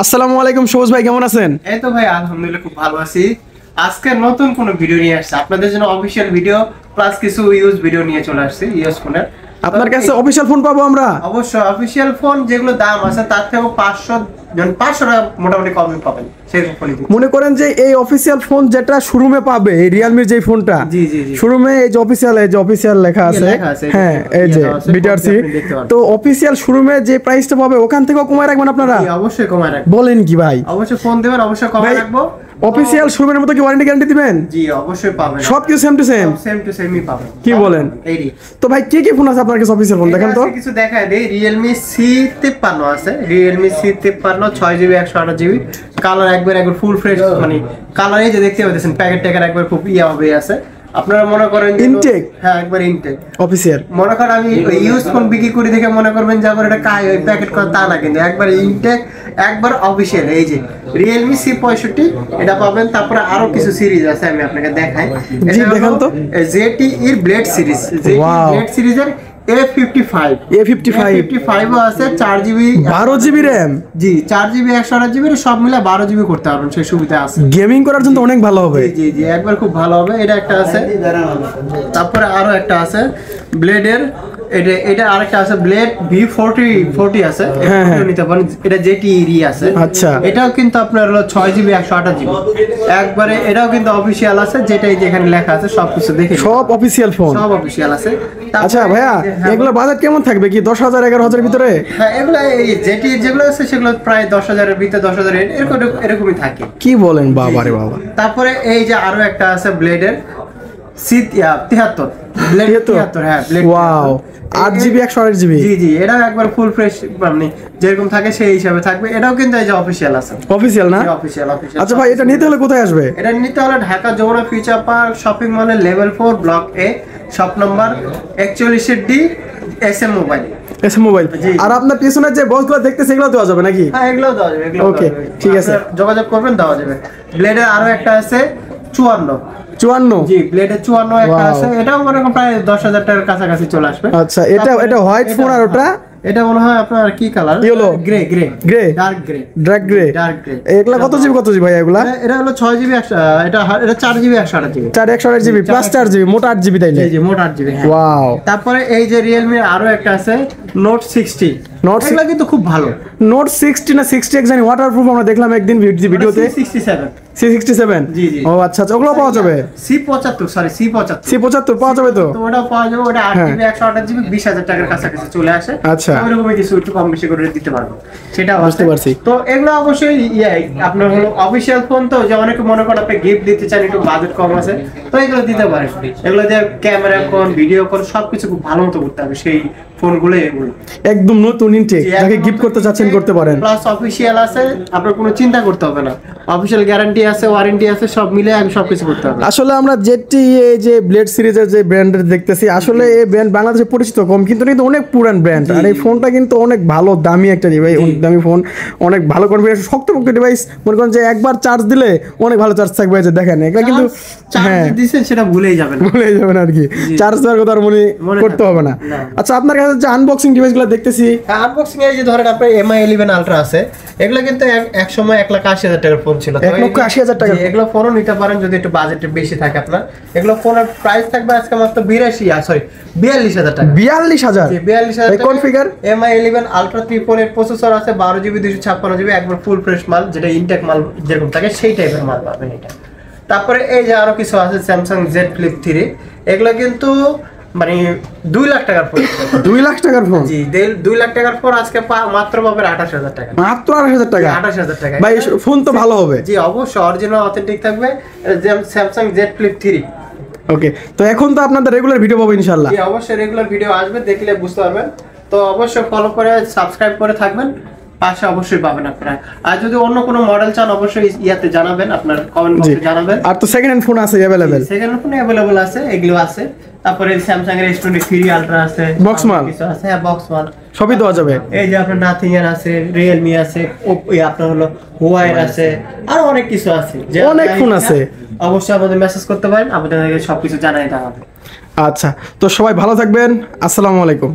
আসসালামু আলাইকুম সবুজ ভাই, কেমন আছেন? এই তো ভাই আলহামদুলিল্লাহ খুব ভালো আছি। আজকে নতুন কোন ভিডিও নিয়ে আসছে আপনাদের জন্য, অফিশিয়াল ভিডিও প্লাস কিছু ইউজ ভিডিও নিয়ে চলে আসছে ইউজ ফোনের। আপনার কাছে অফিশিয়াল ফোন পাবো আমরা? অবশ্যই অফিশিয়াল ফোন যেগুলো দাম আছে তার থেকে 500 টাকা মোটামুটি কমে পাবেন সেরকম ফোন। মনে করেন যে এই অফিশিয়াল ফোন যেটা শোরুমে পাবে, এই রিয়েলমির যে ফোনটা শোরুমে এই যে অফিশিয়াল লেখা আছে, হ্যাঁ এই যে বিটিআরসি, তো অফিশিয়াল শোরুমে যে প্রাইসটা পাবে ওখান থেকেও কমায় রাখবেন আপনারা? অবশ্যই কমায় রাখবেন। বলেন কি ভাই? অবশ্যই ফোন দেবেন, অবশ্যই কমায় রাখবো। অফিশিয়াল শোরুমের মতো কি ওয়ারেন্টি গ্যারান্টি দিবেন? জি অবশ্যই পাবেন, সব কিছু সেম টু সেম সেমই পাবেন। কি বলেন? এইডি তো ভাই কি কি ফোন আছে আপনার কাছে অফিশিয়াল ফোন? দেখেন তো কিছু দেখায় দেই। Realme C53 আছে, Realme C53 6GB 128GB, colour একবার ফুল ফ্রেশ, মানে কালার এই যে দেখতে পাচ্ছেন প্যাকেট ট্যাকের একবার খুব হবে আছে। আপনারা মনে করেন ইনটেক, হ্যাঁ একবার ইনটেক অফিশিয়াল। মনে করেন আমি ইউজ ফোন বিক্রি করি দেখে মনে করবেন যে আবার এটা কাই ওই প্যাকেট করা, তা না, কিন্তু একবার ইনটেক একবার অফিশিয়াল। এই যে Realme C65 এটা পাবেন। তারপরে আরো কিছু সিরিজ আছে, আমি আপনাকে দেখাই। জি দেখান তো। ZTE এর ব্লেড সিরিজ, ব্লেড সিরিজের A55 আছে, 4GB 12GB RAM, জি 4GB 128GB সব মিলে 12GB করতে পারবেন, সেই সুবিধা আছে। গেমিং করার জন্য অনেক ভালো হবে। জি জি একবার খুব ভালো হবে। এটা একটা আছে, তারপরে আরো একটা আছে ব্লেডের, এটা আরেকটা আছে ব্লেড V40 আছে, এটা নিতে পারেন। এটা ZTE আছে। আচ্ছা, এটাও কিন্তু আপনার হলো 6GB 128GB একবারে। এটাও কিন্তু অফিশিয়াল আছে, যেটা এই যে এখানে লেখা আছে সবকিছু দেখে সব অফিশিয়াল ফোন, সব অফিশিয়াল আছে। আচ্ছা ভাইয়া, এগুলো বাজেট কেমন থাকবে? কি 10,000 11,000 ভিতরে? হ্যাঁ এগুলো এই ZTE যেগুলো আছে সেগুলো প্রায় 10,000 এর ভিতরে, 10,000 এরকমই থাকে। কি বলেন বাবা রে বাবা। তারপরে এই যে আরো একটা আছে ব্লেডের C73, ব্লেড 73, হ্যাঁ ব্লেড। Wow, 8GB 128GB। জি জি এটাও একবার ফুল ফ্রেশ, মানে যেরকম থাকে সেই হিসাবে থাকবে। এটাও কিন্তু এই যে অফিশিয়াল আছে, অফিশিয়াল না? অফিশিয়াল। আচ্ছা ভাই, এটা নিতে হলে কোথায় আসবে? এটা নিতে হলে Dhaka Jamuna future park shopping মলের level 4 block A, shop number 41D, SM mobile. আর আপনার পিছনে যে বক্সগুলো দেখতেছে এগুলো দেওয়া যাবে নাকি? হ্যাঁ এগুলো দেওয়া যাবে। ওকে ঠিক আছে, যোগাযোগ করবেন, দেওয়া যাবে। ব্লেডের আরো একটা আছে 54, জি ব্লেডের 54 একটা আছে। এটাও মনে করেন প্রায় 10,000 টাকার কাছাকাছি চলে আসবে। আচ্ছা, এটা হোয়াইট ফোন, আর ওটা এটা মনে হয় আপনার কি colour? Yellow, grey, dark grey. এগুলা কত জিবি ভাই এগুলা? এটা হলো 6GB, এটা 4GB 128GB, 128GB plus 4GB, মোট 8GB তাইলে? জি মোট 8GB। ওয়াও। তারপরে এই যে Realme আরো একটা আছে Note 60, এগুলা কিন্তু খুব ভালো। Note 60 না 60 জানি, ওয়াটারপ্রুফ আমরা দেখলাম একদিন ভিডিওতে। C67, জি জি। ও আচ্ছা, ওগুলো পাওয়া যাবে? C75 পাওয়া যাবে তো? ওটা পাওয়া যাবে। ওটা 8GB 128GB 20,000 টাকার কাছাকাছি চলে আসে। আচ্ছা, ওইরকমই কিছু একটু কম বেশি করে দিতে পারবো, সেটা বুঝতে পারছি। তো এগুলো অবশ্যই আপনার হলো অফিশিয়াল ফোন, তো যে অনেকে মনে করেন আপনি গিফট দিতে চান, একটু বাজেট কম আছে, তো এগুলো দিতে পারেন। এগুলো যে ক্যামেরা কোন ভিডিও কোন সবকিছু খুব ভালো মতো করতে হবে, সেই ফোনগুলো এগুলো একদম নতুন ইনটেক, যাকে গিফট করতে চাচ্ছেন করতে পারেন। প্লাস অফিশিয়াল আছে, আপনার কোনো চিন্তা করতে হবে না। অফিশিয়াল গ্যারান্টি আছে, ওয়ারেন্টি আছে, সব মিলে আমি সবকিছু করতে হবে। আসলে আমরা ZTE যে ব্লেড সিরিজের যে ব্র্যান্ডের দেখতেছি, আসলে এই ব্র্যান্ড বাংলাদেশে পরিচিত কম, কিন্তু অনেক পুরান ব্র্যান্ড। আর এই ফোনটা কিন্তু অনেক ভালো দামি একটা ডিভাইস, অনেক দামি ফোন, অনেক ভালো কনফিগারেশন, শক্তপোক্ত ডিভাইস। মনে করেন যে একবার চার্জ দিলে অনেক ভালো চার্জ থাকবে। যে দেখেন এটা কিন্তু দিচ্ছেন সেটা ভুলেই যাবেন আর কি, চার্জ দেওয়ার কথা আর মনে করতে হবে না। আচ্ছা, আপনার কাছে যে আনবক্সিং ডিভাইসগুলো দেখতেছি, আনবক্সিং এই যে ধরেন আপনার MI 11 আলট্রা আছে, এগুলো কিন্তু এক সময় 1,80,000 টাকার ফোন ছিল। 1,80,000 টাকা? এগুলো ফোনও নিতে পারেন যদি একটু বাজেট বেশি থাকে আপনার। এগুলো ফোনের প্রাইস থাকবে আজকে মাত্র 42,000 টাকা। 42,000 কনফিগার MI 11 আলট্রা 3 এর প্রসেসর আছে, 12GB 256GB, একবার ফুল ফ্রেশ মাল, যেটা ইনটেক মাল যেরকম থাকে সেই টাইপের মাল পাবেন এটা। তারপরে এই যে আরো কিছু আছে Samsung Z Flip 3, এগুলো কিন্তু মানে 2 লাখ টাকার ফোন। 2 লাখ টাকার ফোন? জি 2 লাখ টাকার ফোন আজকে মাত্র পাবেন 28,000 টাকা। মাত্র 28,000 টাকা? 28,000 টাকা ভাই, ফোন তো ভালো হবে? জি অবশ্যই, অরিজিনাল অথেন্টিক থাকবে, Samsung Z Flip 3। ওকে, তো এখন তো আপনাদের রেগুলার ভিডিও পাবো ইনশাআল্লাহ? জি অবশ্যই রেগুলার ভিডিও আসবে, দেখলে বুঝতে পারবেন। তো অবশ্যই ফলো করে সাবস্ক্রাইব করে থাকবেন, পাশে অবশ্যই পাবেন আপনারা। আর যদি অন্য কোনো মডেল চান অবশ্যই ইয়াতে জানাবেন, আপনার কমেন্ট বক্সে জানাবেন। আর তো সেকেন্ড হ্যান্ড ফোন আছে available? Second hand phone available আছে, এগুলো আছে। তারপরে Samsung এর S23 আলট্রা আছে, বক্স মাল কিছু আছে, হ্যাঁ বক্স মাল সবই দেওয়া যাবে। এই যে আপনার নাথিং এর আছে, Realme আছে, আপনার হলো Huawei আছে, আর অনেক কিছু আছে, যে অনেক ফোন আছে। অবশ্যই আমাদের মেসেজ করতে পারেন, আপনাদেরকে সবকিছু জানাই দেওয়া হবে। আচ্ছা, তো সবাই ভালো থাকবেন। আসসালামু আলাইকুম।